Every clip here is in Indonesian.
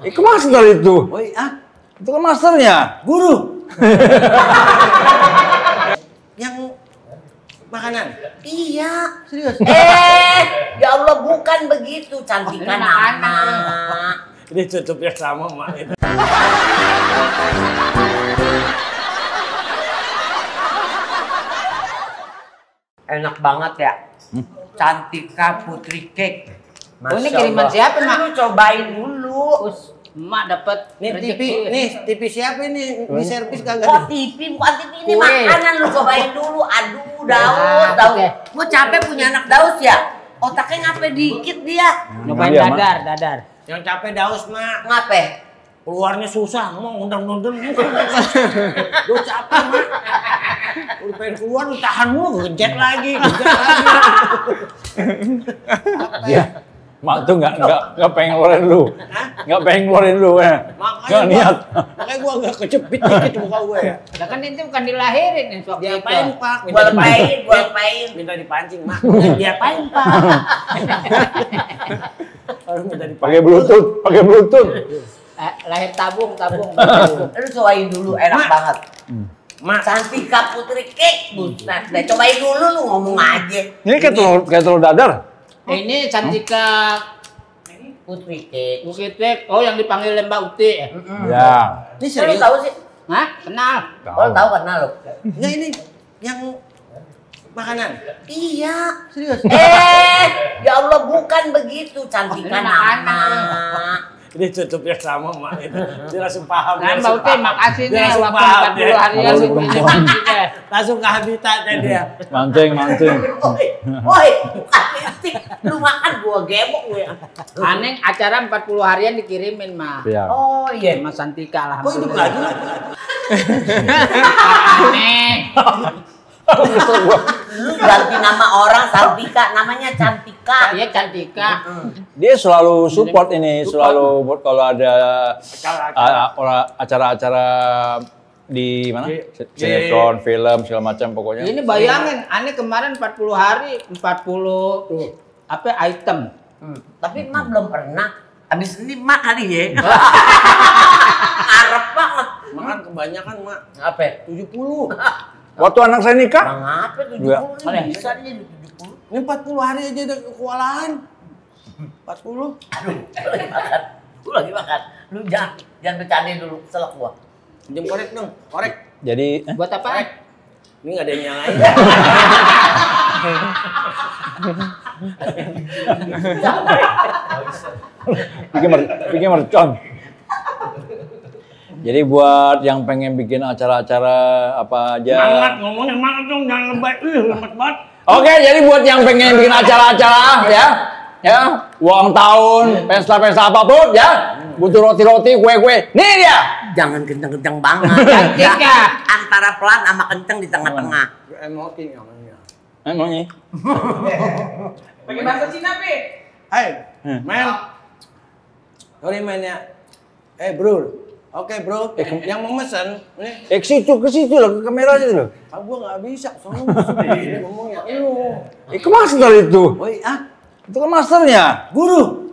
Itu master itu. Oh iya? Itu kan masternya. Guru. Yang makanan? Iya. Serius? Ya Allah bukan begitu. Cantikan anak. Ini tutupnya sama mak. Enak banget ya. Cantika Putri Cake. Oh, ini kiriman siapa, Mak? Lu cobain dulu. Emak dapat Nih TV siapa ini? Di servis kagak? Oh TV, bukan TV ini Kue. makanan, lu cobain dulu. Aduh, Daus. Gua capek punya anak Daus ya. Otaknya ngapain dikit dia. Nyobain Iya, Mak. dadar. Yang capek Daus, Mak. Ngapain? Keluarnya susah, mau undang-undang. Lu capek, Mak. Lu pengen keluar, lu tahan mulu, gencet lagi. Iya. Mak tuh nggak pengen ngeluarin lu. Nggak pengen ngeluarin lu ya. Nggak niat. Makanya gua agak kecepit dikit muka gue ya. Lah kan itu bukan dilahirin ini waktu itu. Diapain, Pak? Gua lepain. Minta dipancing, Mak. Diapain, Pak? Harus minta dipancing. Pakai bluetooth. Lahir tabung. Lu cobain dulu, enak banget. Mak, Cantika Putri Cake. Buset, deh cobain dulu lu ngomong aja. Ini kayak telur dadar. Ini Cantika Putri Cake. Bukit. Oh, yang dipanggil Mbak Uti ya? Ya. ini Lu serius? tahu sih? Hah? Kenal. Oh, tahu kenal lu. Enggak, ini yang makanan. Iya. Serius? Ya Allah bukan begitu. Cantikan Ini makanan. anak. Ini tutupnya sama, Mak. Dia langsung paham. Kan Mbak Uti makasih nih langsung waktu paham 40 hari yang Malu ini perempuan. kita. Langsung ke habitatnya dia. Mancing. Woi, bukan mistik. Lu makan gua gemuk gue. Aneh acara 40 harian dikirimin, Mak. Ya. Oh iya. Mas Santika lah. Kok hidup lagi? Aneh. Lu ganti nama orang Santika, namanya Cantika. Iya Cantika. Dia selalu support ini, selalu buat kalau ada acara-acara di mana? Sinetron, film, segala macam pokoknya. Ini bayangin, aneh kemarin 40 hari 40 apa item. Tapi Mak belum pernah. Abis ini Mak kali ya. Arep banget. Makan kebanyakan, Mak. Apa? 70. Waktu anak saya nikah, Ngapa 70 Enggak. nih? Bisa nih 70. Ini 40 hari aja udah kewalahan. 40. Lu lagi makan. Lu jangan bercanda dulu, selak gua. Jam korek dong, korek. jadi Buat apa? Ini nggak ada yang nyalain. bikin mercon. Jadi buat yang pengen bikin acara-acara apa aja. Semangat, ngomongnya semangat dong, jangan lebay. Lemet banget. Oke, jadi buat yang pengen bikin acara-acara ya, ulang tahun, pesta-pesta apapun ya, butuh roti-roti, kue-kue. Nih dia. Jangan kenceng-kenceng banget. Cantika. Antara pelan sama kenceng di tengah-tengah. Emosi namanya. Emangnya? Pakai bahasa Cina, Pi. Hai, men. Sorry, men ya. Bro. Oke, bro. Yang mau mesen, nih. Ke situ loh, ke kamera situ loh. Gua nggak bisa, soalnya musuh ngomongnya. Itu master itu. Oh iya? Itu kan masternya. Guru.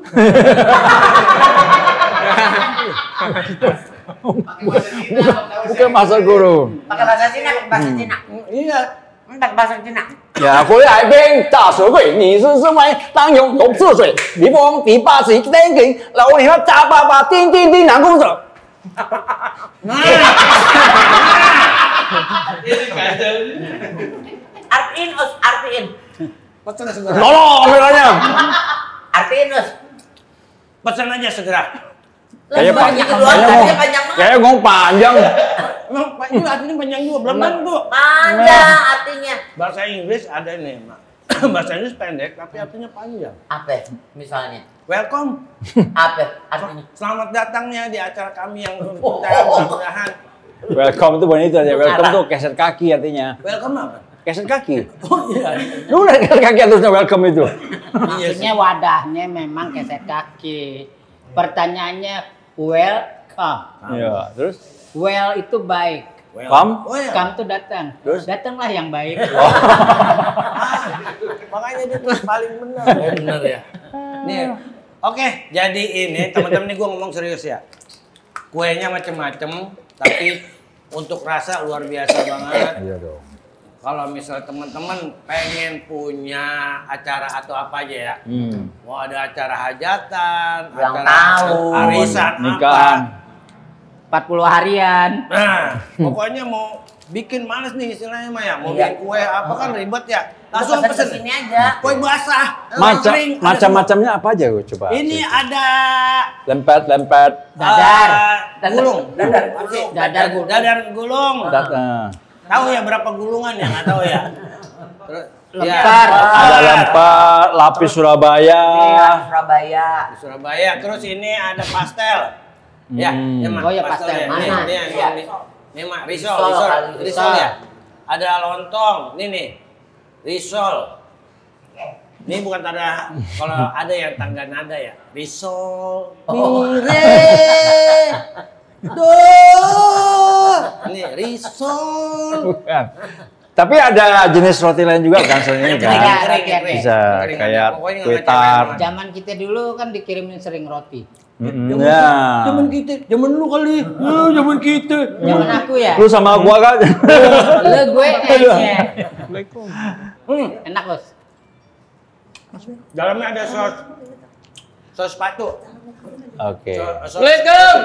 Bukan master guru. Pakai bahasa Cina, bahasa Cina. Iya. Pakai bahasa Cina. 呀，回来兵大水鬼，你是身为当勇勇赤水，逆风第八十登顶，老你们扎巴巴叮叮叮南宫者。 Artiin, Us, artiin. Pesan segera. Tolong kameranya. Artiin, Us. Pesan aja segera. Kayaknya Banyak doang, kayaknya tadinya panjang banget. Kayaknya ngomong panjang. Emang ini artinya panjang juga, belum tentu. Panjang artinya. Bahasa Inggris ada nih, Mak. Bahasa Inggris pendek, tapi artinya panjang. Apa misalnya? Welcome. Apa artinya? Selamat datangnya di acara kami yang mudah-mudahan. Welcome itu bukan itu aja. Welcome tuh keset kaki artinya. Welcome apa? Keset kaki. Oh iya. Lu udah keset kaki atusnya welcome itu. Maksudnya wadahnya memang keset kaki. Pertanyaannya welcome. Iya, terus Well itu baik. come. Oh iya. Come tuh datang. Terus? Datanglah yang baik. Makanya dia tuh paling benar. Benar ya. Nih, Oke, jadi ini teman-teman nih gue ngomong serius ya. Kuenya macem-macem, tapi untuk rasa luar biasa banget. Iya dong. Kalau misal teman-teman pengen punya acara atau apa aja ya, mau ada acara hajatan, Ulang acara tahun, arisan, nikahan. 40 harian. Nah, pokoknya mau bikin males nih istilahnya mah ya, mau Iya. bikin kue apa kan ribet ya. Langsung Langsung pesen pesen sini aja. kue basah, kering, ada Macam-macamnya apa aja gue coba? semua. Ini ada lempet. Dadar. gulung, Dadar gulung. dadar gulung. Tahu ya berapa gulungan ya? Nggak tahu ya. Terus, Lempar. Ada lempar, lapis Surabaya. Iya, Surabaya. Di Surabaya. Terus ini ada pastel. Ya, ya Mak, Oh ya, pastel. ya. Mana? Ini Mak, risol Risol kali. ya. Ada lontong, nih. Risol. Ini bukan tanda, kalau ada yang tangga nada ya. Risol. Ini risol. Bukan. Tapi ada jenis roti lain juga kan selain ini kan? Kering. Bisa Kering, kayak pokoknya nggak kue ngecewain tart. banget. Zaman kita dulu kan dikirimin sering roti. Ya. Zaman lu kali. Zaman kita. Zaman aku ya. Lu sama gua kan? Lu gue aja. Enak, Bos. Dalamnya ada sos sepatu. Oke. Assalamualaikum.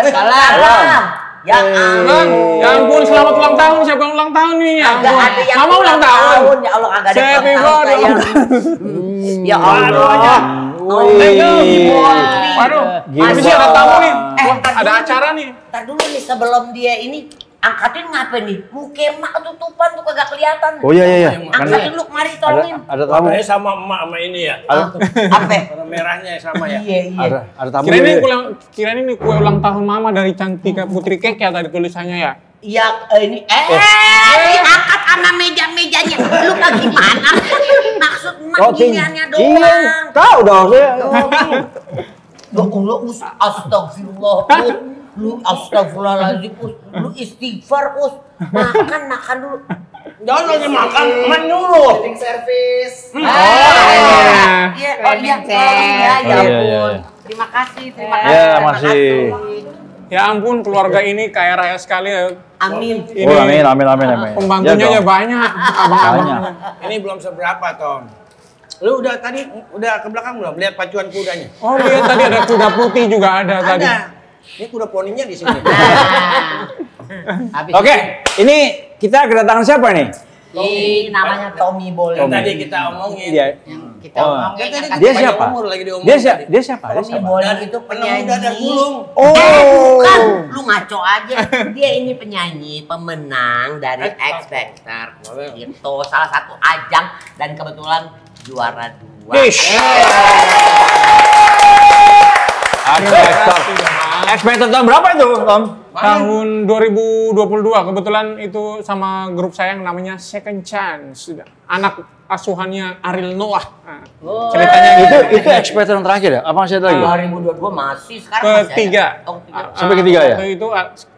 Salam. Ya Bang, ya ampun selamat ulang tahun. Siapa yang ulang tahun nih? Ya Agak ampun. ada yang Mama ulang tahun. Ya Allah agak ada Happy ulang tahun birthday. saya. Ya Allah. Wih. Waduh, Gila. habis ini ada tamu nih. Wah, ntar ada dulu. acara nih. Ntar dulu nih sebelum dia ini angkatin ngapain nih? Muka emak ketutupan tuh kagak kelihatan. Oh iya. Angkatin lu kemari tolongin. Ada tamu. Warnanya sama emak sama ini ya. Apa? Warna merahnya sama ya. Iya. Ada tamu. Kirain ini kue ulang tahun Mama dari Cantika Putri Kek ya tadi tulisannya ya. Iya, ini diangkat sama meja-mejanya. Lu bagaimana? Maksud emak giniannya doang. Iya, tahu dong saya. Astagfirullah, lu astagfirullahaladzim, lu istighfar, makan dulu. Jangan lagi makan, menulu. Service. iya. Iya, oh iya, ya ampun. Terima kasih. Ya, makasih. Ya ampun, keluarga ini kaya raya sekali ya. Amin. Oh, amin. Pembantunya Ya ya dong. banyak, abang-abangnya. Ini belum seberapa, Tom. Lu udah ke belakang belum? Lihat pacuan kudanya. Oh lihat tadi ada kuda putih juga ada tadi. Ada. Ini kuda poninya di sini. Habis Oke, ini kita kedatangan siapa nih? Ini namanya Tommy Boleh. Yang tadi kita omongin. Dia. yang kita Oh. omongin Kan tadi kan Dia panjang siapa? umur lagi diomongin Dia tadi. siapa? Tommy Boleh itu penyanyi. Dadar gulung. Oh. Bukan, lu ngaco aja. Dia ini penyanyi, pemenang dari X Factor. Itu salah satu ajang dan kebetulan juara 2. Ekspektor tahun berapa itu, Tom? Tahun 2022 kebetulan itu sama grup saya yang namanya Second Chance. Anak asuhannya Ariel Noah. Nah, ceritanya Itu ekspektor yang terakhir ya? Apa masih ada lagi? 2022 masih sekarang masih ketiga. ada. Oh, ketiga. Sampai ketiga ya? Itu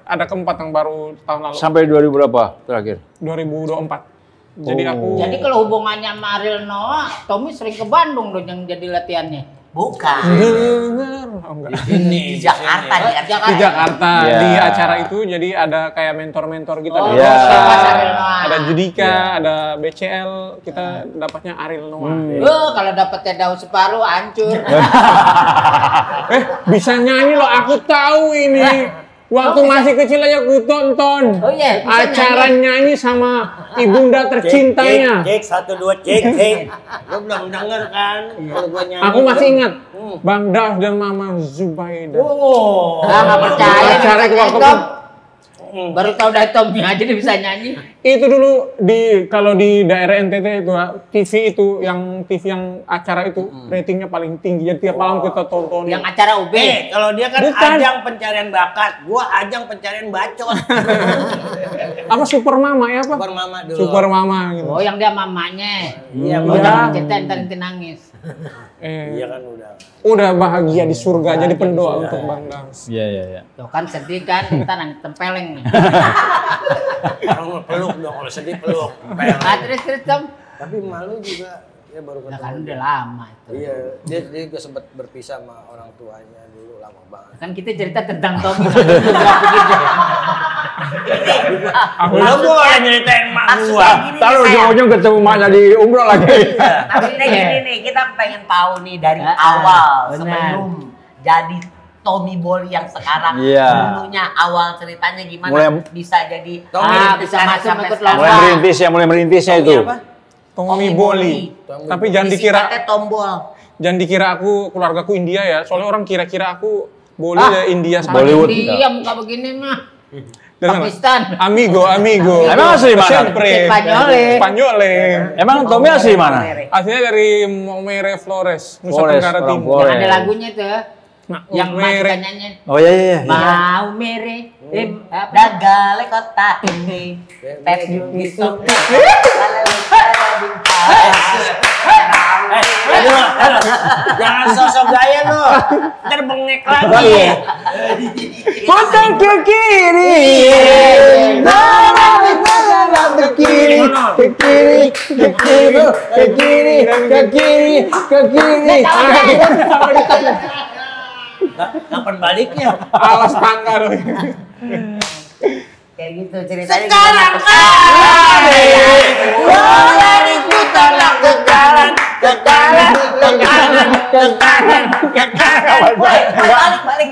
ada keempat yang baru tahun lalu. Sampai 2000 berapa terakhir? 2024. Jadi aku Jadi kalau hubungannya sama Ariel Noah, Tommy sering ke Bandung dong yang jadi latihannya. Bukan. Oh, enggak. Di Jakarta, Di Jakarta Iya. di acara itu jadi ada kayak mentor-mentor gitu. Oh, Iya. pas Ariel Noah. Ada Judika, ada BCL, kita dapatnya Ariel Noah. Kalau dapetnya daun separuh hancur. Bisa nyanyi loh, aku tahu ini. Waktu masih kecil aja aku tonton. Oh iya, bisa Acara nyanyi sama ibunda tercintanya. Cek 1 2 cek. Lu belum denger kan? Kalau gua nyanyi. Aku masih ingat Bang Dav dan Mama Zubaida. Oh. Nggak percaya. Acara itu waktu Tom. Baru tahu dari Tommy aja dia bisa nyanyi. itu dulu kalau di daerah NTT itu TV itu yang acara itu ratingnya paling tinggi. Jadi tiap malam kita tonton. Yang acara UB. Kalau dia kan Bukan. ajang pencarian bakat, gua ajang pencarian bacot. Apa Super Mama ya apa? Super Mama dulu. Super Mama gitu. Oh yang dia mamanya. Iya, Oh, Iya. jangan cerita ntar nanti nangis. Iya kan udah. Udah bahagia di surga jadi pendoa untuk Bang Dav. Iya. Tuh kan sedih kan, kita nanti tempeleng nih. Kalau peluk dong, kalau sedih peluk. Ah, terus Tom. Tapi malu juga Dia baru Nah, ketemu. kan udah lama itu. Iya, dia juga sempat berpisah sama orang tuanya dulu lama banget. Kan kita cerita tentang Tommy. Nggak begitu. Lu boleh nyeritain mak Maksudnya gua. gini Tahu nih, sayang. ujung-ujung ketemu maknya di umroh lagi. Maksudnya gini nih, kita pengen tahu nih dari Ah, awal benar. sebelum jadi Tommy Bolly yang sekarang. Iya. Dulunya awal ceritanya gimana Mulai- bisa jadi Tommy bisa sekarang masuk sampai ikut sekarang. lomba. Mulai merintisnya itu. Apa? Tommy Bolly. Tapi jangan dikira Disingkatnya tombol. jangan dikira aku keluargaku India ya. Soalnya orang kira-kira aku Bolly dari India sama Bollywood. Dia muka begini mah. Dari mana? Pakistan. Amigo. Emang asli mana? Siempre. Spanyole. Spanyole. Emang Tommy asli mana? Aslinya dari Maumere Flores, Nusa Flores, Tenggara orang Timur. Flores. Yang ada lagunya tuh. Yang Maumere. Mas nyanyi. Oh iya. Mau mere. Dagale kota ini. Pep Yudisok. Jangan sosok gaya lu. Ntar bengek lagi. Iya. Putar ke kiri. Ke kiri, ke kiri, ke kiri, ke kiri, ke kiri, ke kiri. Kapan baliknya? Alas tangga dong. Kayak gitu ceritanya. Sekarang Boleh diputarlah ke kanan, ke kanan, ke kanan, ke kanan, ke kanan. Balik.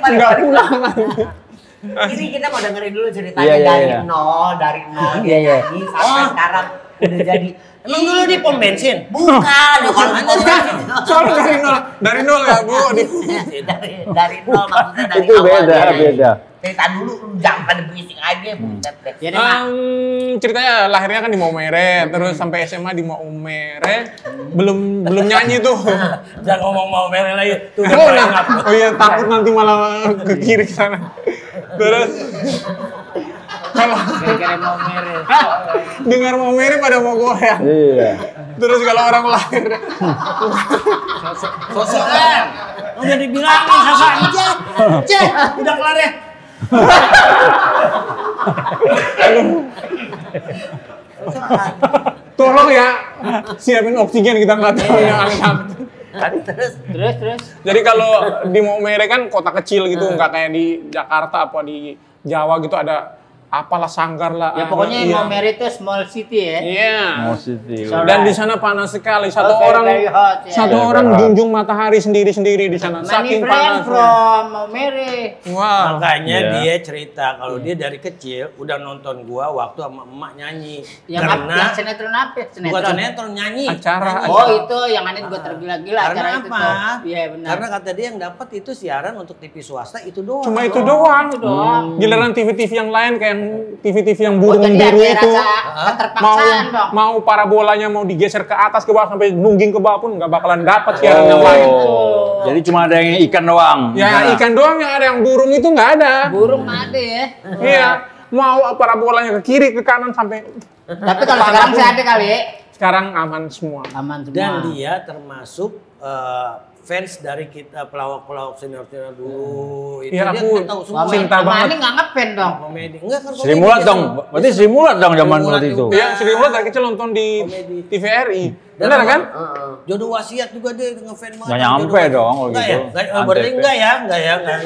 Ini kita mau dengerin dulu ceritanya Iya, iya, dari iya. nol dia Iya, iya. nyanyi sampai sekarang udah jadi. Emang dulu di pom bensin? Bukan, kalau anda Soalnya dari nol ya Bu. dari nol maksudnya dari Itu awal beda, dia. beda. Cerita dulu jangan pada berisik aja, buset deh. Ya deh, Mak. Ceritanya lahirnya kan di Maumere, terus sampai SMA di Maumere, belum nyanyi tuh. Jangan ngomong mau merah lagi. Tuh udah Oh, perangap. oh iya takut nanti malah ke kiri ke sana. Terus kalau Gara-gara mau mere. dengar Maumere pada mau goyang. Iya. Terus kalau orang lahir Sosokan. Udah dibilangin sosokan. Cek, udah kelar ya. tolong ya siapin oksigen kita nggak tahu yang angkat. Terus. Jadi kalau di Maumere kan kota kecil gitu, nggak kayak di Jakarta apa di Jawa gitu ada apalah sanggar lah. Ya pokoknya iya. mau mere itu small city ya. Iya. Positif. Dan di sana panas sekali. Satu very, orang very hot, ya. satu Very orang hot. junjung matahari sendiri-sendiri di sana. Many Saking friend panasnya. from mau mere. Wah. Makanya Iya. dia cerita kalau dia dari kecil udah nonton gua waktu sama emak nyanyi. Yang Karena sinetron apa? bukan sinetron nyanyi. Acara. Oh itu yang aneh gue tergila-gila Karena acara itu apa? tuh. Iya benar. Karena kata dia yang dapat itu siaran untuk TV swasta itu doang. Cuma itu doang. doang. Giliran TV-TV yang lain kayak TV-TV yang Oh, burung jadi biru ada itu rasa mau keterpaksaan dong. mau parabolanya mau digeser ke atas ke bawah sampai nungging ke bawah pun nggak bakalan dapat siaran yang lain. Oh, jadi cuma ada yang ikan doang. Ya Nah. ikan doang yang ada, yang burung itu nggak ada. Burung ada ya. Iya, mau parabolanya ke kiri ke kanan sampai Tapi kalau sekarang sih ada kali ya. sekarang aman semua. Aman semua. Dan dia termasuk fans dari kita pelawak-pelawak senior-senior dulu. Itu Iya, dia aku tahu semua. cinta Sama banget. Ani nggak ngefan dong. Komedi. Enggak kan Sri Mulat dong. Berarti Sri Mulat dong zaman Sri Mulat waktu itu. juga. Iya, Sri Mulat dari kecil nonton di Komedi. TVRI. Benar kan? Jodoh wasiat juga dia ngefans banget. Nggak nyampe Jodoh wasiat. dong kalau Enggak gitu. ya? Berarti Antv. enggak ya? Enggak ya? Enggak.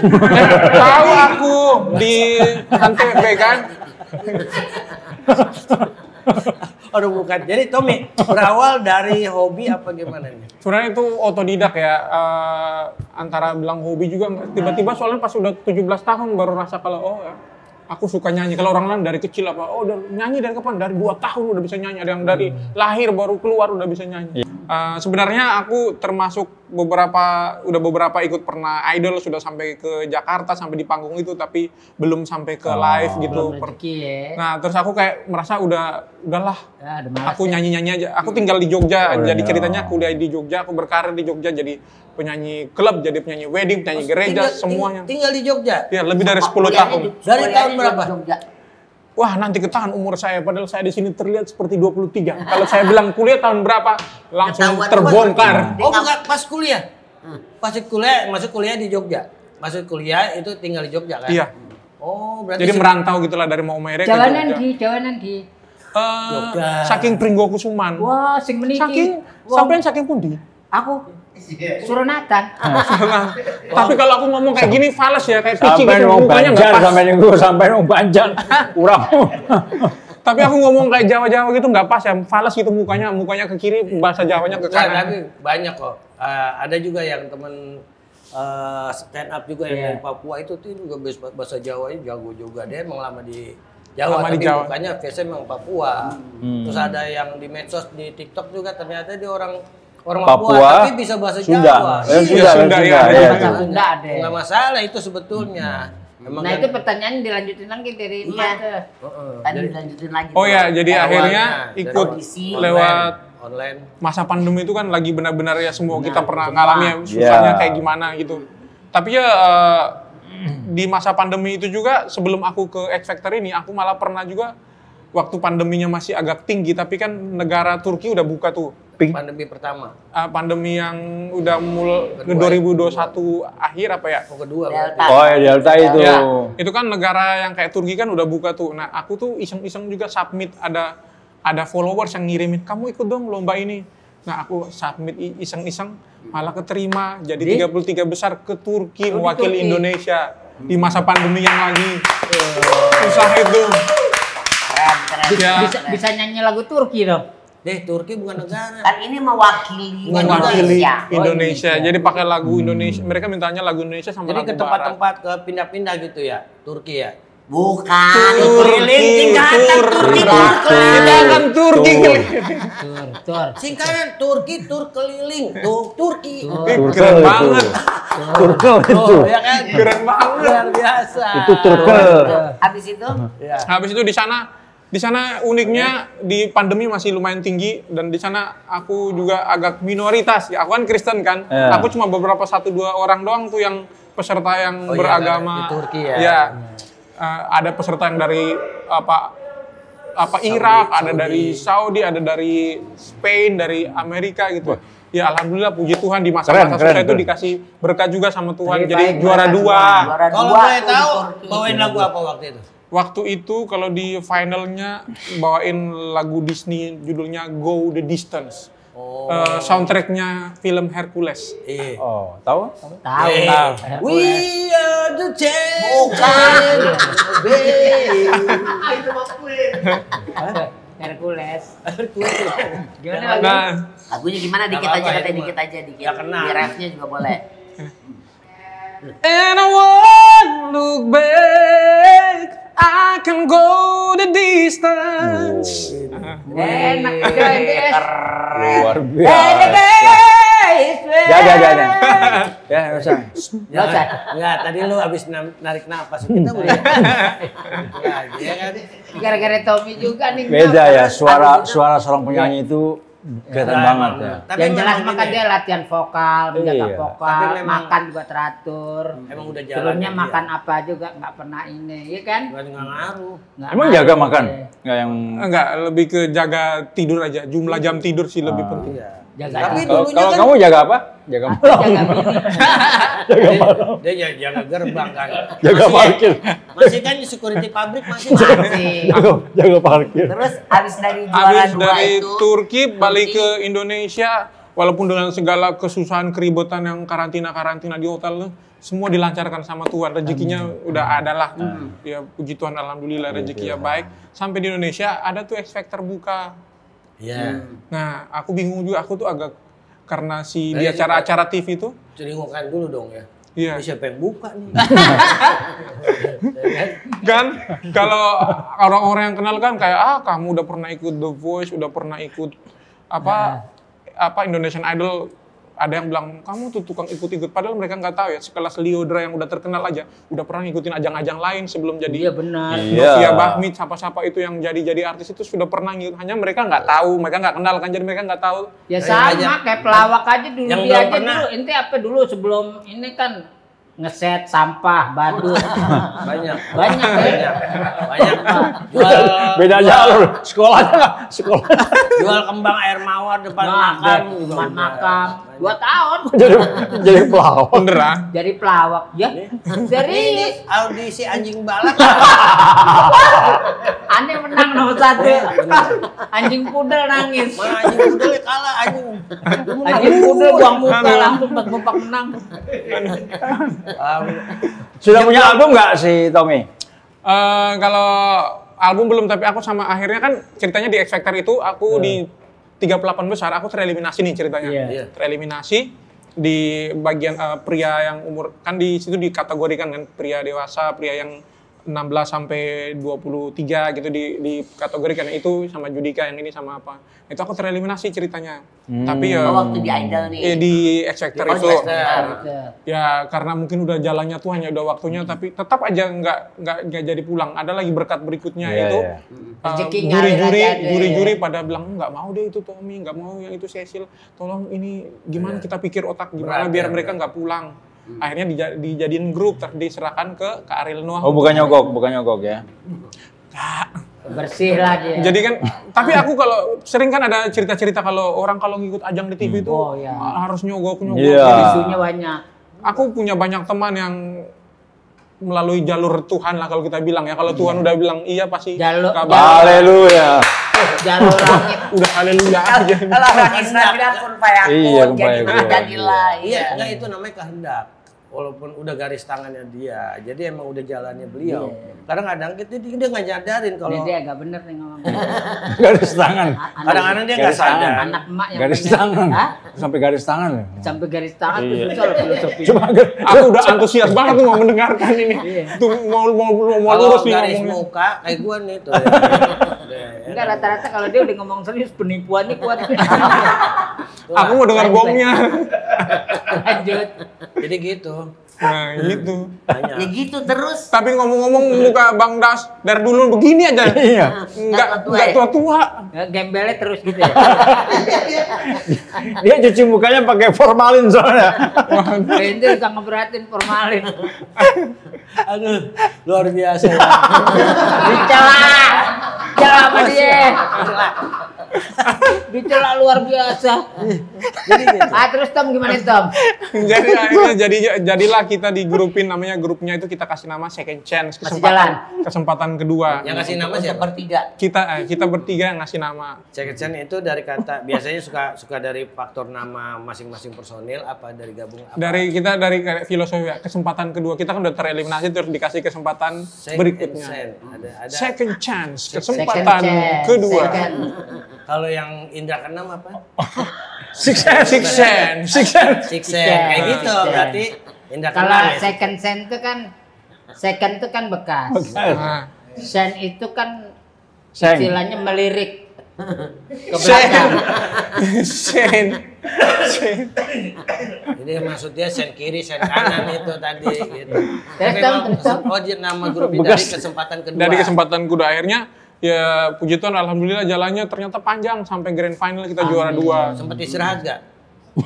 Tahu aku di Antv kan. Aduh bukan. Jadi Tommy berawal dari hobi apa gimana nih? Sebenarnya itu otodidak ya. Antara bilang hobi juga tiba-tiba soalnya pas udah 17 tahun baru rasa kalau oh ya, aku suka nyanyi. Kalau orang lain dari kecil apa oh udah nyanyi dari kapan? Dari 2 tahun udah bisa nyanyi. Ada yang dari lahir baru keluar udah bisa nyanyi. Sebenarnya aku termasuk udah beberapa ikut pernah idol, sudah sampai ke Jakarta sampai di panggung itu tapi belum sampai ke live gitu. Belum rezeki ya. Nah, terus aku kayak merasa udahlah Ya, ada malas aku ya. nyanyi-nyanyi aja. Aku tinggal di Jogja. Oh, Jadi iya. ceritanya aku udah di Jogja, aku berkarir di Jogja jadi penyanyi klub, jadi penyanyi wedding, penyanyi gereja, semuanya. Tinggal di Jogja. Ya, lebih dari 10 Kuliahnya tahun. Dari kuliahnya tahun juga berapa? di Jogja. Wah, nanti ketahuan umur saya padahal saya di sini terlihat seperti 23. Kalau saya bilang kuliah tahun berapa, langsung Ketahuan terbongkar. Oh bukan pas kuliah? Pas kuliah, masuk kuliah di Jogja? Masuk kuliah itu tinggal di Jogja kan? Iya. Oh berarti Jadi merantau gitulah dari Maumere ke Jalanan Jogja. Ki, jalanan Ki. Saking Pringgo Kusuman. Wah, sing meniki. Saking sampean saking pundi? Aku Suronatan. Tapi kalau aku ngomong kayak gini fals ya, kayak kucing Sampai gitu, mau mukanya nggak Banjar, pas. sampai mau Banjar. Kurang. Tapi aku ngomong kayak Jawa-Jawa gitu nggak pas ya, fals gitu mukanya ke kiri, bahasa Jawanya ke Nah, kanan. tapi banyak kok. Ada juga yang temen stand up juga yang dari Papua itu tuh juga bahasa Jawanya jago juga. Dia emang lama di Jawa, Lama di tapi Jawa. mukanya face memang Papua. Terus ada yang di medsos di TikTok juga ternyata dia orang Papua, Papua, tapi bisa bahasa Sunda. Jawa. Sunda, ya. Bahasa Sunda ada. Nggak masalah itu sebetulnya. Emang Nah kan- itu pertanyaan dilanjutin lagi dari Iya. Emak tuh. Tadi dilanjutin lagi. Oh ya, jadi Awalnya akhirnya dari ikut audisi, lewat online. masa pandemi itu kan lagi benar-benar ya semua kita pernah ngalami ya, susahnya Iya. kayak gimana gitu. Tapi ya di masa pandemi itu juga sebelum aku ke X Factor ini, aku malah pernah juga waktu pandeminya masih agak tinggi, tapi kan negara Turki udah buka tuh. Pandemi pertama. Pandemi yang udah mulai 2021 akhir apa ya? Kedua. Delta. Oh ya Delta itu. Ya, itu kan negara yang kayak Turki kan udah buka tuh. Nah, aku tuh iseng-iseng juga submit ada followers yang ngirimin, "Kamu ikut dong lomba ini." Nah, aku submit iseng-iseng malah keterima jadi 33 besar ke Turki mewakili Turki. Indonesia di masa pandemi yang lagi susah itu. Keren. Ya. Bisa nyanyi lagu Turki dong. Turki bukan negara. Kan ini mewakili Mewakili Indonesia. Indonesia. Jadi pakai lagu Indonesia. Mereka mintanya lagu Indonesia sama Jadi lagu ke barat. tempat-tempat ke pindah-pindah gitu ya, Turki ya. Bukan. Turki, Tingkatan Turki. Kita akan Turki keliling. Tur. Singkatan Turki, tur keliling, Turki. Keren banget. Turkel itu. Ya kan? Keren banget. Luar biasa. Itu Turkel. Habis itu Ya. Habis itu di sana uniknya di pandemi masih lumayan tinggi dan di sana aku juga agak minoritas. Ya, aku kan Kristen kan. Ya. Aku cuma beberapa 1-2 orang doang tuh yang peserta yang Oh iya, beragama di Turki ya. Ya. Ada peserta yang dari Irak, ada dari Saudi, ada dari Spain, dari Amerika gitu. Ya alhamdulillah puji Tuhan di masa-masa susah itu dikasih berkat juga sama Tuhan. Lebih Jadi baik juara berkat 2. juara Kalau dua boleh tuh di tahu, Turki. bawain lagu apa waktu itu? Waktu itu kalau di finalnya bawain lagu Disney judulnya Go the Distance. Oh. Soundtracknya film Hercules. Iya. Oh, tahu? Tahu. We are the Bukan. Hercules. Gimana lagi? Nah, Lagunya gimana dikit Nggak aja apa-apa, katanya itu dikit mah. aja dikit. Ya, kena. Di refnya juga boleh. and I won't look back, I can go the distance. Enak juga NTS. Luar biasa. Ya, nggak usah. Enggak, tadi lu habis narik napas. Kita udah. Lagi ya kan. Gara-gara Tommy juga nih. Beda ya, suara seorang penyanyi itu kelihatan banget ya. Tapi Yang jelas memang maka gini, dia latihan vokal, menjaga Iya. vokal, Tapi memang- makan juga teratur. Emang udah jalan. Sebelumnya makan apa juga nggak pernah ini, ya kan? Enggak ngaruh. Nggak Emang mau. jaga makan? Nggak yang... Enggak, lebih ke jaga tidur aja. Jumlah jam tidur sih lebih penting. Iya. Jaga Tapi Kalau dulunya kan kamu jaga apa? Jaga malam. jaga bini. dia jaga gerbang kan. Jaga Masih- parkir. Masih kan di security pabrik masih. Masih. Jaga parkir. Terus habis dari juara Habis 2 dari itu Turki balik ke Indonesia, walaupun dengan segala kesusahan keributan yang karantina di hotel, semua dilancarkan sama Tuhan. Rezekinya udah ada lah. Ya puji Tuhan alhamdulillah rezekinya baik. Sampai di Indonesia ada tuh X Factor buka. Iya. Nah, aku bingung juga, aku tuh agak karena di Iya, acara-acara TV tuh, Cendengokan dulu dong ya. iya. Ini siapa yang buka nih? Kan kalau orang-orang yang kenal kan kayak kamu udah pernah ikut The Voice, udah pernah ikut apa Indonesian Idol, ada yang bilang kamu tuh tukang ikut-ikut, padahal mereka nggak tahu ya sekelas Liodra yang udah terkenal aja udah pernah ngikutin ajang-ajang lain sebelum jadi Iya benar. Iya. Novia Bahmit, siapa-siapa itu yang jadi artis itu sudah pernah ngikut, hanya mereka nggak tahu, mereka nggak kenal kan, jadi mereka nggak tahu. Ya Kayak sama aja. kayak pelawak aja dulu Yang dia belum aja pernah. dulu. Ente apa dulu sebelum ini kan ngeset sampah, badut. Banyak. Banyak ya. Banyak. Jual Beda jalur. Sekolahnya nggak? Sekolah. jual kembang air mawar depan Nah, makam juga depan udah. makam. 2 tahun Jadi pelawak. Beneran? jadi pelawak. Ya. Ini Serius. audisi anjing balak. Aneh menang nomor 1. Anjing pudel nangis. Mana anjing udah kalah anjing. Anjing pudel buang muka langsung pas Bopak menang. Sudah punya album nggak si Tommy? Kalau album belum, tapi aku sama akhirnya kan ceritanya di X Factor itu aku di 38 besar aku tereliminasi nih ceritanya. Iya. Tereliminasi di bagian pria yang umur, kan di situ dikategorikan kan pria dewasa, pria yang 16 sampai 23 gitu dikategorikan, itu sama Judika, yang ini sama apa. Itu aku tereliminasi ceritanya. Tapi ya waktu di Idol nih. di X Factor Oh, itu. di X Factor. Ya karena mungkin udah jalannya Tuhan ya, udah waktunya, tapi tetap aja nggak jadi pulang. Ada lagi berkat berikutnya itu Rezeki ngalir aja deh. juri-juri pada bilang nggak mau deh itu Tommy, nggak mau yang itu Cecil, tolong ini gimana kita pikir otak gimana biar mereka nggak pulang. Akhirnya dijadiin grup, diserahkan ke Ariel Noah. Oh bukan nyogok ya? Bersih lah dia. Jadi kan, tapi aku kalau sering kan ada cerita-cerita kalau orang kalau ngikut ajang di TV itu harus nyogok. Iya. Isunya banyak. Aku punya banyak teman yang melalui jalur Tuhan lah kalau kita bilang ya. Kalau Tuhan udah bilang iya pasti kabar. Haleluya. Jalur langit. Udah haleluya aja. Kalau orang Islam bilang kun fayakun, Iya, kun jadi fayakun. jadilah. Iya, enggak, itu namanya kehendak. Walaupun udah garis tangannya dia, jadi emang udah jalannya beliau. Kadang-kadang dia nggak nyadarin kalau Dia agak bener nih ngomong. Garis tangan. kadang-kadang dia nggak Garis tangan. sadar. Anak emak yang Garis bener. tangan. Hah? Sampai garis tangan loh. Sampai garis tangan tuh susah loh filosofi. Cuma Aku udah antusias banget tuh mau mendengarkan ini. Tuh mau Kalau lurus nih garis ngomongnya. muka kayak gua nih tuh. Enggak, rata-rata kalau dia udah ngomong serius penipuannya kuat. Aku mau dengar gongnya. Lanjut. Jadi gitu. Nah gitu. Banyak. Ya gitu terus. Tapi ngomong-ngomong muka Bang Das dari dulu begini aja. Iya. Enggak tua-tua ya? tua-tua. Gembelnya terus gitu ya. Dia cuci mukanya pakai formalin soalnya. Itu udah ngeberatin formalin. Aduh, luar biasa. Ya. Dicela. Dicela sama dia. Dicela luar biasa. Jadi gitu. Terus Tom gimana Tom? Jadi akhirnya jadilah kita di grupin, namanya grupnya itu kita kasih nama Second Chance, kesempatan kedua. Yang kasih nama siapa? Bertiga. Kita bertiga yang ngasih nama. Second chance itu dari kata biasanya suka dari faktor nama masing-masing personil apa dari gabung apa? Dari kayak filosofi ya, kesempatan kedua, kita kan udah tereliminasi terus dikasih kesempatan Second berikutnya. chance. Ada Second chance, Second kesempatan chance. kedua. Second. kalau yang Indra keenam apa? Six chance. Six chance kayak gitu. Six Berarti Indra Kalau keenam ya. second sen itu kan second itu kan bekas. Nah, Sen itu kan Seng. istilahnya melirik ke Sen. belakang. Sen. Jadi maksudnya sen kiri, sen kanan itu tadi gitu. Terus, Tapi Tom, emang- terus, Tom. oh dia nama grup ini dari kesempatan kedua. Dari kesempatan kedua akhirnya ya puji Tuhan alhamdulillah jalannya ternyata panjang sampai grand final kita juara 2. Sempat istirahat gak?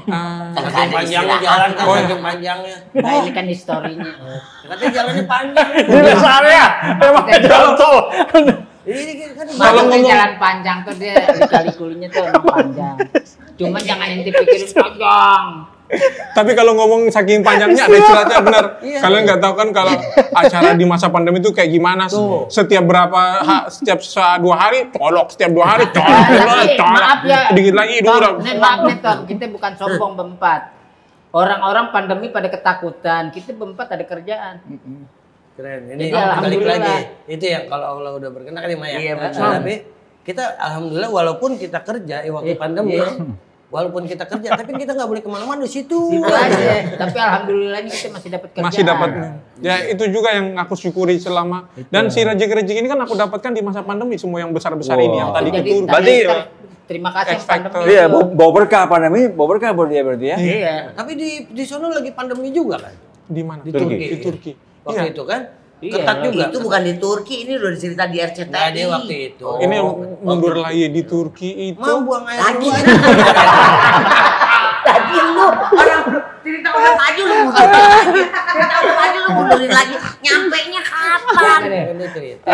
Ah, Saking panjangnya jalan kan, saking panjangnya. Nah ini kan historinya. Katanya jalannya panjang. Di rest area. Emang jalan tol. Ini kan Kalau Maksudnya ngomong- jalan panjang tuh dia lika-likunya tuh emang panjang. Cuman jangan inti pikirin panjang. Tapi kalau ngomong saking panjangnya ada istilahnya benar. Kalian nggak tahu kan kalau acara di masa pandemi itu kayak gimana? Setiap setiap 2 hari colok, setiap 2 hari colok, Tapi, colok. maaf ya. Dikit lagi itu Tom, udah. nih, maaf nih Tom, kita bukan sombong berempat. Orang-orang pandemi pada ketakutan, kita berempat ada kerjaan. keren. Ini Jadi, balik alhamdulillah. lagi. Itu yang kalau Allah udah berkenan kan Maya. Iya, betul. Tapi kita alhamdulillah walaupun kita kerja waktu pandemi, walaupun kita kerja, tapi kita nggak boleh kemana-mana di situ. Itu aja. Tapi alhamdulillah ini kita masih dapat kerjaan. Masih dapat. Ya itu juga yang aku syukuri selama. Dan si rezeki ini kan aku dapatkan di masa pandemi semua yang besar-besar ini yang tadi Jadi itu. Berarti terima kasih X Factor. pandemi. Iya, bawa berkah pandemi, bawa berkah buat dia berarti ya. Iya. Tapi di sono lagi pandemi juga kan? Di mana? Di Turki. Di Turki. Waktu Iya. itu kan? Iya, Ketat juga. Itu bukan di Turki, ini udah cerita di RCTI. Nggak, dia waktu itu. Ini mundur lagi di Turki itu. Mau buang air Lagi. dulu aja. Lagi lu orang cerita udah maju lu mundurin lagi. Cerita udah maju lu mundurin lagi. Nyampe nya kapan? kapan? Ini cerita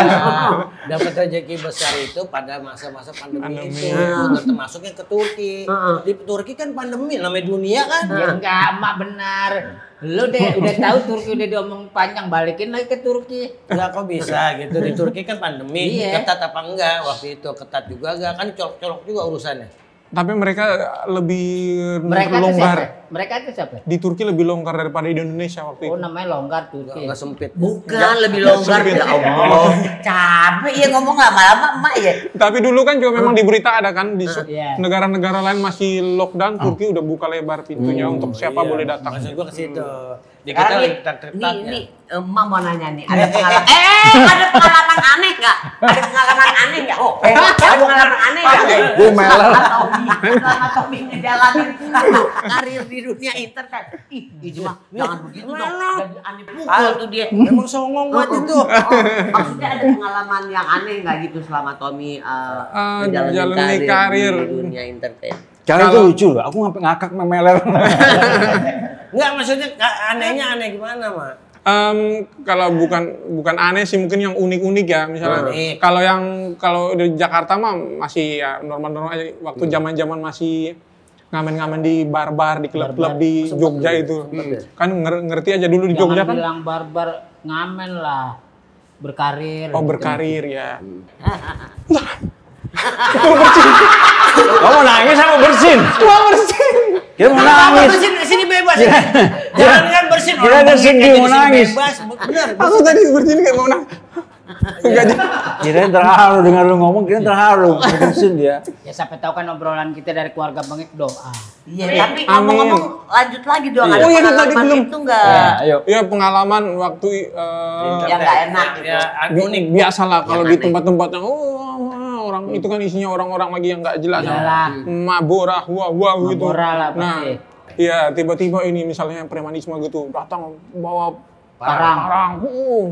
dapat rezeki besar itu pada masa-masa pandemi itu, termasuknya ke Turki. Di Turki kan pandemi, namanya dunia kan. Ya enggak, emak benar. Lu deh udah tahu Turki udah diomong panjang, balikin lagi ke Turki. Enggak kok bisa gitu, di Turki kan pandemi, Iya. ketat apa enggak waktu itu, ketat juga enggak, kan colok-colok juga urusannya. Tapi mereka lebih Mereka itu longgar. siapa? Mereka itu siapa? Di Turki lebih longgar daripada di Indonesia waktu Oh itu. namanya longgar Turki. Enggak sempit. Bukan lebih longgar ya Allah. Capek ya ngomong lama-lama emak ya. Tapi dulu kan juga memang di berita ada kan di Iya. negara-negara lain masih lockdown, Turki udah buka lebar pintunya untuk siapa Iya, boleh datang. Maksud gua ke situ. Di Sekarang kita nih, lagi ketat-ketatnya. nih, emak mau nanya nih, ada pengalaman, ada pengalaman aneh nggak? Ada pengalaman aneh nggak? Oh, ada pengalaman aneh nggak? Gue meler. Selama Tommy ngejalanin karir di dunia internet. Ih, itu mah jangan begitu dong. Jadi aneh pukul tuh dia. Emang songong banget itu. Oh, maksudnya ada pengalaman yang aneh nggak gitu selama Tommy jalani ngejalanin karir. di dunia internet? Cara itu lucu loh, aku sampai ngakak memeler. Enggak, maksudnya anehnya aneh gimana, Mak? Kalau bukan aneh sih, mungkin yang unik-unik ya, misalnya Unik. kalau di Jakarta mah masih ya normal-normal aja. Waktu zaman-zaman masih ngamen-ngamen di bar-bar, di klub-klub di Jogja itu. Kan ngerti aja dulu di Jogja Jangan kan. bilang barbar, ngamen lah. Berkarir. Oh, berkarir ya. Kamu nangis sama bersin? Dia mau nangis. Bersin, sini bebas. Jangan kan bersin. Kira ada bengek sedih, aja mau di sini nangis. Bebas, bener. Aku tadi bersin kayak mau nangis. Kirain terharu dengar lu ngomong, kirain terharu. Bersin dia. Ya siapa tahu kan obrolan kita dari keluarga Bengek doa. Iya, tapi ngomong-ngomong lanjut lagi dong. Ada Oh iya, itu tadi pengalaman belum. itu nggak? Ya, ayo. Iya, pengalaman waktu Yang nggak enak gitu. Ya, unik. biasalah kalau Yang di aneh. tempat-tempat yang orang itu kan isinya orang-orang lagi yang nggak jelas. Iyalah. Maborah, wah gitu. Maborah lah Nah, pasti. iya tiba-tiba ini misalnya premanisme gitu datang bawa Parang.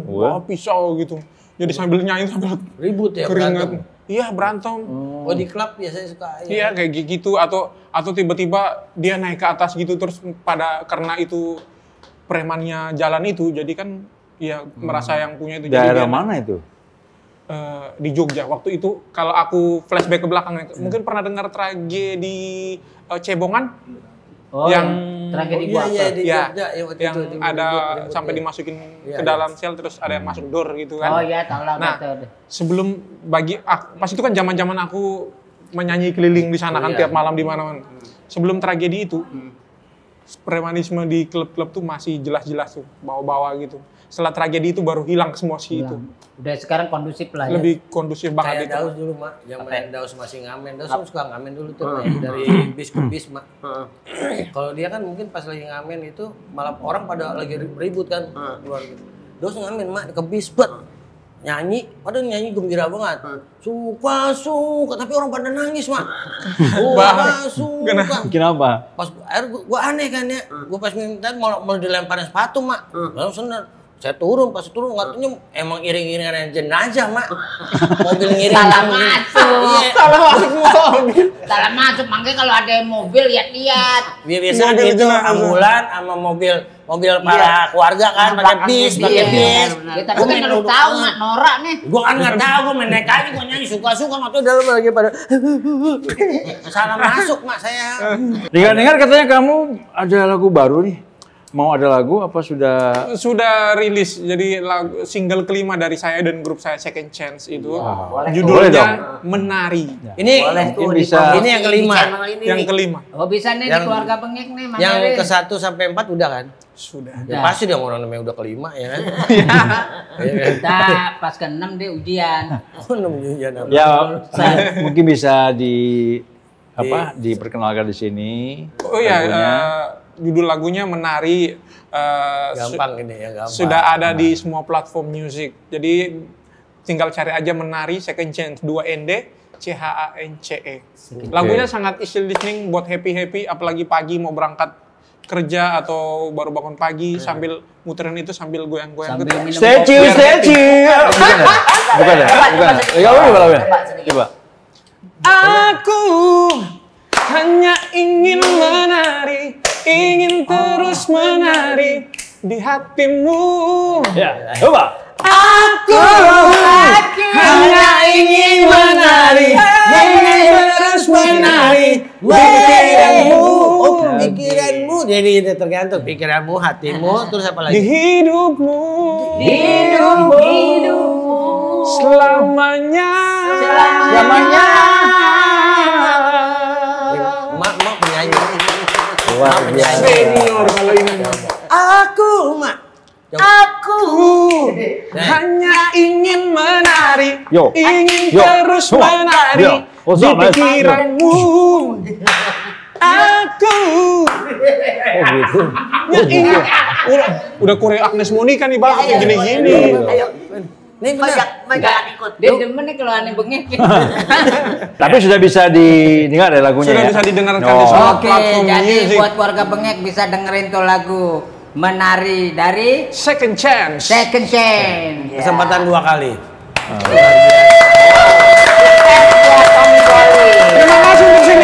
bawa pisau gitu. Jadi sambil nyanyi sambil Ribut ya, keringat. berantem. Iya berantem. Oh, di klub biasanya suka. Iya kayak gitu atau tiba-tiba dia naik ke atas gitu terus karena itu premannya jalan itu jadi kan ya merasa yang punya itu. Jadi Daerah dia- mana itu? di Jogja waktu itu kalau aku flashback ke belakang mungkin pernah dengar tragedi Cebongan Oh, yang tragedi Iya, gua. iya, di ya Jogja. Ya, waktu yang itu, di ada ribut-ribut, sampai ya. dimasukin Iya, ke iya. dalam sel terus ada yang masuk door gitu kan. Oh iya, tahu lah. Nah, betul. sebelum pas itu kan zaman-zaman aku menyanyi keliling di sana kan Iya. tiap malam di mana-mana. Sebelum tragedi itu premanisme di klub-klub tuh masih jelas-jelas tuh bawa-bawa gitu. Setelah tragedi itu baru hilang semua sih itu. Udah sekarang kondusif lah ya. Lebih kondusif Kayak banget itu. Daus dulu, Mak. Zaman Daus masih ngamen. Daus kan suka ngamen dulu tuh, Mak. Dari bis ke bis, Mak. Kalau dia kan mungkin pas lagi ngamen itu malah orang pada lagi ribut kan keluar gitu. Daus ngamen, Mak, ke bis, bet. Nyanyi, padahal nyanyi gembira banget. Suka, tapi orang pada nangis, Mak. Suka. Kenapa? Pas akhir gua aneh kan ya. Gua pas minta mau dilemparin sepatu, Mak. Lalu seneng. Saya turun, pas turun katanya emang iring-iringan jenazah, Mak. Mobil ngiring. Salah masuk. Iya. Salah masuk, makanya kalau ada mobil lihat-lihat. Biasa Mobil itu jenazah. ambulan sama mobil para keluarga kan pakai bis, pakai bis. Ya, tapi kan lu tahu Mak, norak nih. Gua kan nggak tahu, gua main naik aja, gua nyanyi suka-suka, nggak tahu dalam lagi pada salah masuk, Mak, saya. Dengar-dengar katanya kamu ada lagu baru nih. Mau ada lagu apa sudah? Sudah rilis jadi single kelima dari saya dan grup saya Second Chance itu Boleh judulnya dong. Menari Ini Mungkin bisa. ini yang kelima. yang kelima Oh bisa nih di Yang- keluarga Bengek nih, Mang Yang Erin. ke 1 sampai 4 udah kan? sudah Ya pasti dong orang namanya udah kelima ya kan? Kita pas ke-6 dia ujian. Oh, 6 juta. Ya mungkin bisa diperkenalkan di sini. oh ya lagunya. judul lagunya Menari Gampang ini ya, gampang. sudah ada di semua platform music jadi tinggal cari aja Menari Second Chance 2 ND CHANCE lagunya sangat easy listening buat happy apalagi pagi mau berangkat kerja atau baru bangun pagi sambil muterin itu sambil goyang-goyang Sambil gitu. minum Statue, statue. Bukan ya? Bukan. Ya, coba. Aku hanya ingin menari, ingin terus menari di hatimu. Ya, coba. Aku hanya ingin menari, ingin terus menari pikiranmu, pikiranmu. Jadi itu tergantung pikiranmu, hatimu, terus apa Di lagi? hidupmu. Selamanya. Mak penyanyi. Luar biasa. Senior kalau ini. Aku mak. Hanya ingin menari, Yo. ingin Yo. terus Yo. menari Yo. Oh, di sama. pikiranmu. Aku Oh gitu. ya ingin. Udah Korea Agnes Monica nih bang, kayak gini-gini. Ayo. Ini benar. Jangan ikut. Dia demen nih kalau aneh bengek. Tapi sudah bisa didengar ya lagunya Sudah ya? bisa didengarkan Oh. di semua Oke, platform jadi music. buat warga bengek bisa dengerin tuh lagu Menari dari Second Chance. Second Chance. Kesempatan 2 kali. Terima kasih untuk sini.